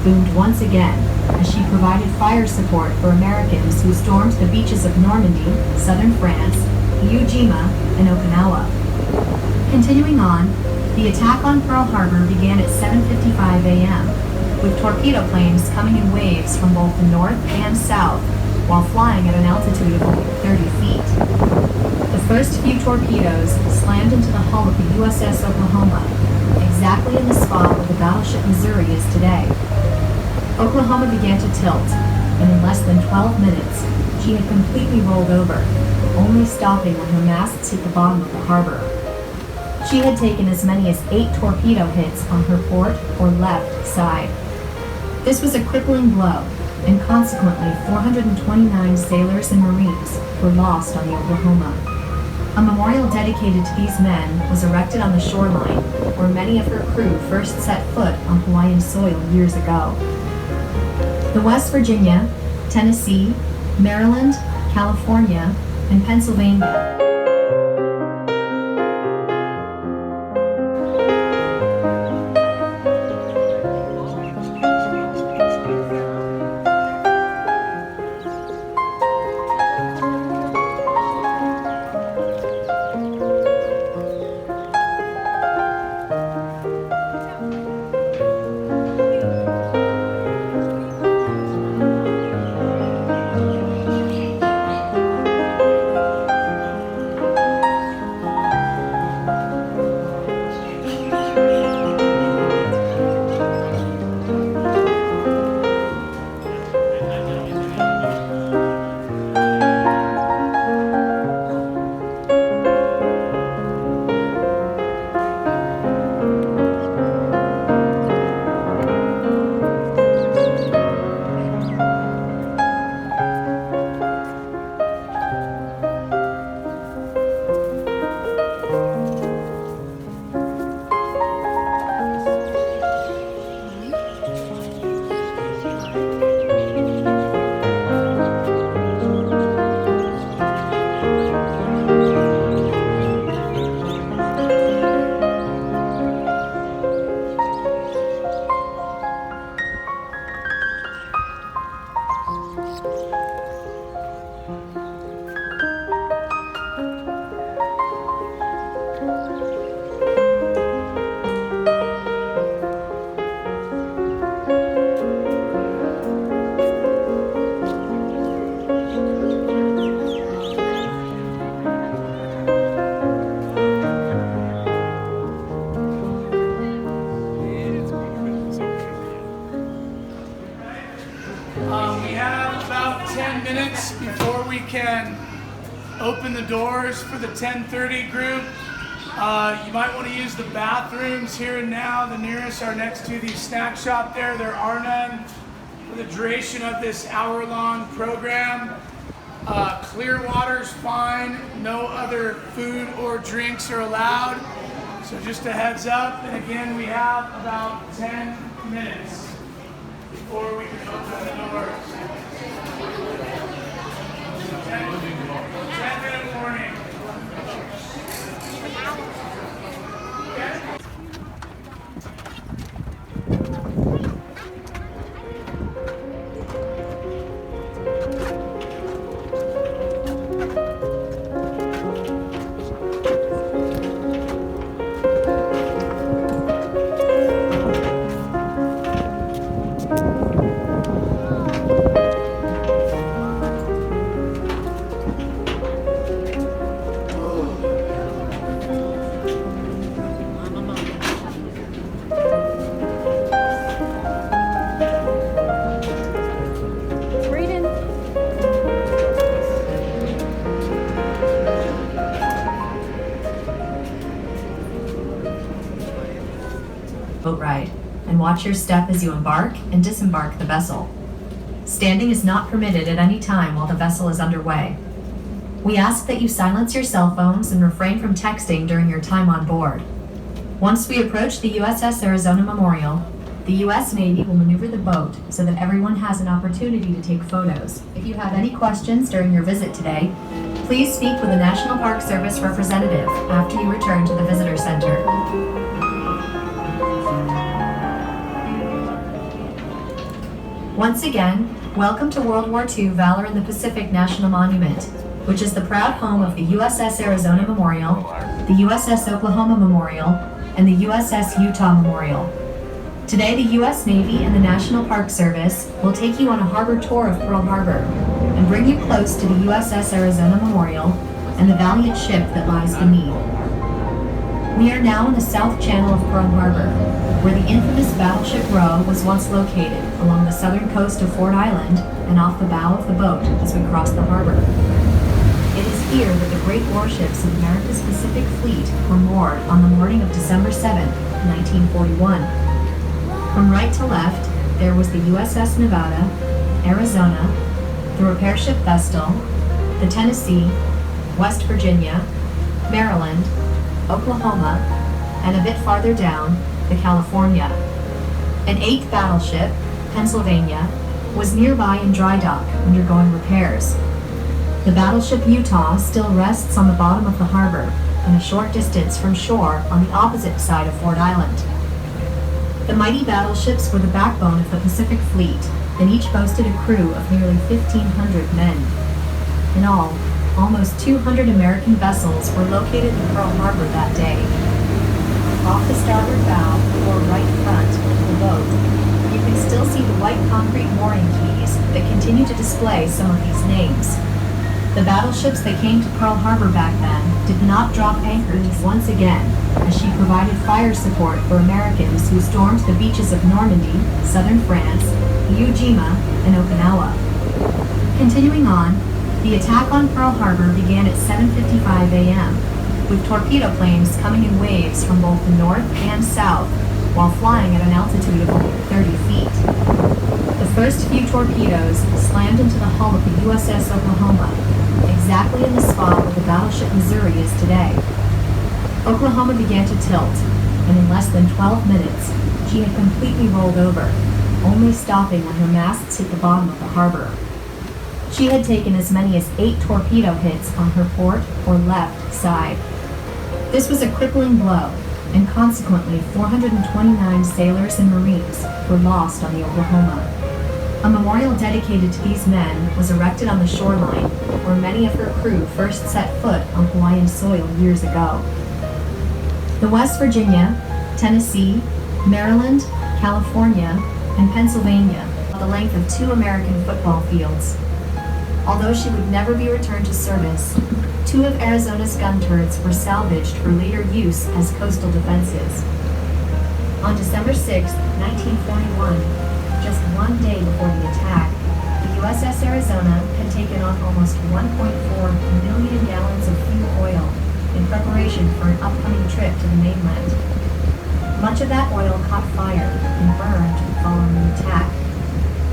boomed once again as she provided fire support for Americans who stormed the beaches of Normandy, southern France, Iwo Jima, and Okinawa. Continuing on, the attack on Pearl Harbor began at 7:55 a.m., with torpedo planes coming in waves from both the north and south, while flying at an altitude of only 30 feet. The first few torpedoes slammed into the hull of the USS Oklahoma, exactly in the spot where the battleship Missouri is today. Oklahoma began to tilt, and in less than 12 minutes, she had completely rolled over, only stopping when her masts hit the bottom of the harbor. She had taken as many as 8 torpedo hits on her port or left side. This was a crippling blow, and consequently 429 sailors and Marines were lost on the Oklahoma. A memorial dedicated to these men was erected on the shoreline where many of her crew first set foot on Hawaiian soil years ago. The West Virginia, Tennessee, Maryland, California, and Pennsylvania We have about 10 minutes before we can open the doors for the 10:30 group. You might want to use the bathrooms here and now. The nearest are next to the snack shop there. There are none for the duration of this hour-long program. Clear water's fine. No other food or drinks are allowed. So just a heads up. And again, we have about 10 minutes before we can open the doors. 10-minute warning. Okay. Boat ride, and watch your step as you embark and disembark the vessel. Standing is not permitted at any time while the vessel is underway. We ask that you silence your cell phones and refrain from texting during your time on board. Once we approach the USS Arizona Memorial, the U.S. Navy will maneuver the boat so that everyone has an opportunity to take photos. If you have any questions during your visit today, please speak with a National Park Service representative after you return to the Visitor Center. Once again, welcome to World War II Valor in the Pacific National Monument, which is the proud home of the USS Arizona Memorial, the USS Oklahoma Memorial, and the USS Utah Memorial. Today, the U.S. Navy and the National Park Service will take you on a harbor tour of Pearl Harbor and bring you close to the USS Arizona Memorial and the valiant ship that lies beneath. We are now in the South Channel of Pearl Harbor, where the infamous battleship Roe was once located along the southern coast of Ford Island and off the bow of the boat as we cross the harbor. It is here that the great warships of America's Pacific Fleet were moored on the morning of December 7, 1941. From right to left, there was the USS Nevada, Arizona, the repair ship Vestal, the Tennessee, West Virginia, Maryland, Oklahoma, and a bit farther down, the California. An 8th battleship, Pennsylvania, was nearby in dry dock undergoing repairs. The battleship Utah still rests on the bottom of the harbor and a short distance from shore on the opposite side of Ford Island. The mighty battleships were the backbone of the Pacific Fleet, and each boasted a crew of nearly 1,500 men. In all, almost 200 American vessels were located in Pearl Harbor that day. Off the starboard bow, or right front, of the boat, you can still see the white concrete mooring keys that continue to display some of these names. The battleships that came to Pearl Harbor back then did not drop anchor once again, as she provided fire support for Americans who stormed the beaches of Normandy, southern France, Iwo Jima, and Okinawa. Continuing on, the attack on Pearl Harbor began at 7:55 a.m., with torpedo planes coming in waves from both the north and south, while flying at an altitude of only 30 feet. The first few torpedoes slammed into the hull of the USS Oklahoma, exactly in the spot where the battleship Missouri is today. Oklahoma began to tilt, and in less than 12 minutes, she had completely rolled over, only stopping when her masts hit the bottom of the harbor. She had taken as many as 8 torpedo hits on her port or left side. This was a crippling blow, and consequently 429 sailors and Marines were lost on the Oklahoma. A memorial dedicated to these men was erected on the shoreline where many of her crew first set foot on Hawaiian soil years ago. The West Virginia, Tennessee, Maryland, California, and Pennsylvania are the length of 2 American football fields. Although she would never be returned to service, 2 of Arizona's gun turrets were salvaged for later use as coastal defenses. On December 6, 1941, just one day before the attack, the USS Arizona had taken on almost 1.4 million gallons of fuel oil in preparation for an upcoming trip to the mainland. Much of that oil caught fire and burned following the attack.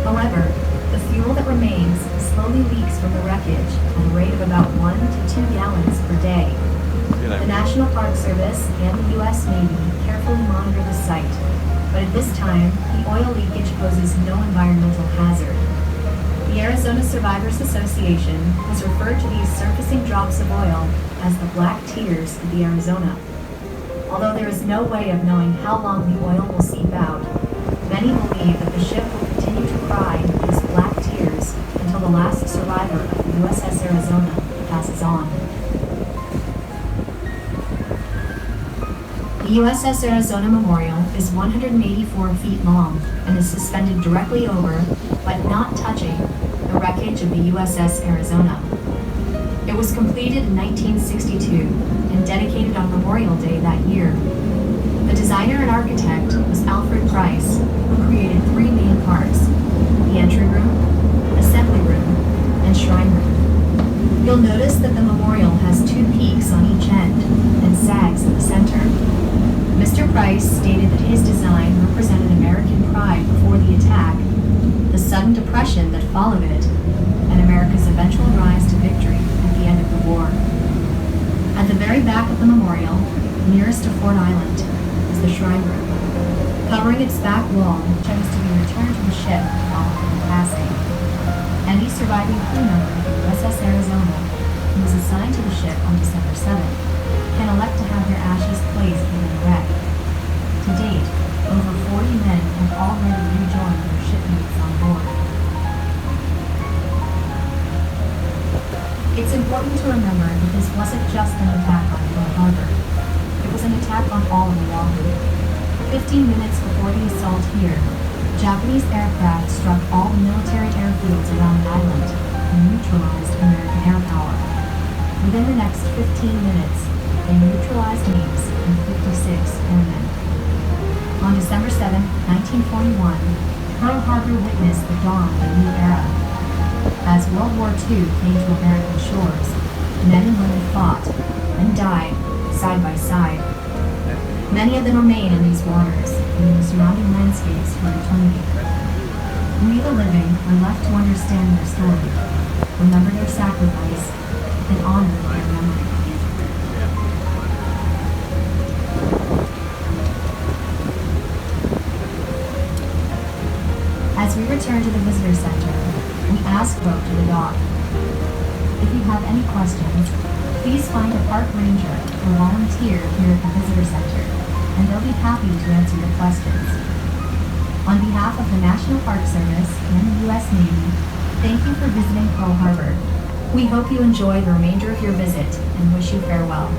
However, the fuel that remains slowly leaks from the wreckage at a rate of about 1 to 2 gallons per day. The National Park Service and the U.S. Navy carefully monitor the site, but at this time, the oil leakage poses no environmental hazard. The Arizona Survivors Association has referred to these surfacing drops of oil as the black tears of the Arizona. Although there is no way of knowing how long the oil will seep out, many believe that the ship will continue to cry these black tears until the last survivor of the USS Arizona passes on. The USS Arizona Memorial is 184 feet long and is suspended directly over, but not touching, the wreckage of the USS Arizona. It was completed in 1962 and dedicated on Memorial Day that year. The designer and architect was Alfred Price, who created 3 main parts: the entry room, assembly room, and shrine room. You'll notice that the memorial has 2 peaks on each end and sags in the center. Mr. Price stated that his design represented American pride before the attack, the sudden depression that followed it, and America's eventual rise to victory at the end of the war. At the very back of the memorial, nearest to Ford Island, is the shrine room. Covering its back wall chose to be returned to the ship following the passing. Any surviving crew member of the USS Arizona who was assigned to the ship on December 7th can elect to have their ashes placed within the wreck. To date, over 40 men have already rejoined their shipmates on board. important to remember that this wasn't just an attack on Pearl Harbor. It was an attack on all of Oahu. 15 minutes before the assault here, Japanese aircraft struck all the military airfields around the island and neutralized American air power. Within the next 15 minutes, they neutralized Ames and 56 airmen. On December 7, 1941, Pearl Harbor witnessed the dawn of a new era. As World War II came to American shores, men and women fought and died side by side. Many of them remain in these waters and in the surrounding landscapes for eternity. We, the living, are left to understand their story, remember their sacrifice, and honor their memory. As we return to the visitor center, we ask folk to the dock. If you have any questions, please find a park ranger or volunteer here at the visitor center, and they'll be happy to answer your questions. On behalf of the National Park Service and the U.S. Navy, thank you for visiting Pearl Harbor. We hope you enjoy the remainder of your visit and wish you farewell.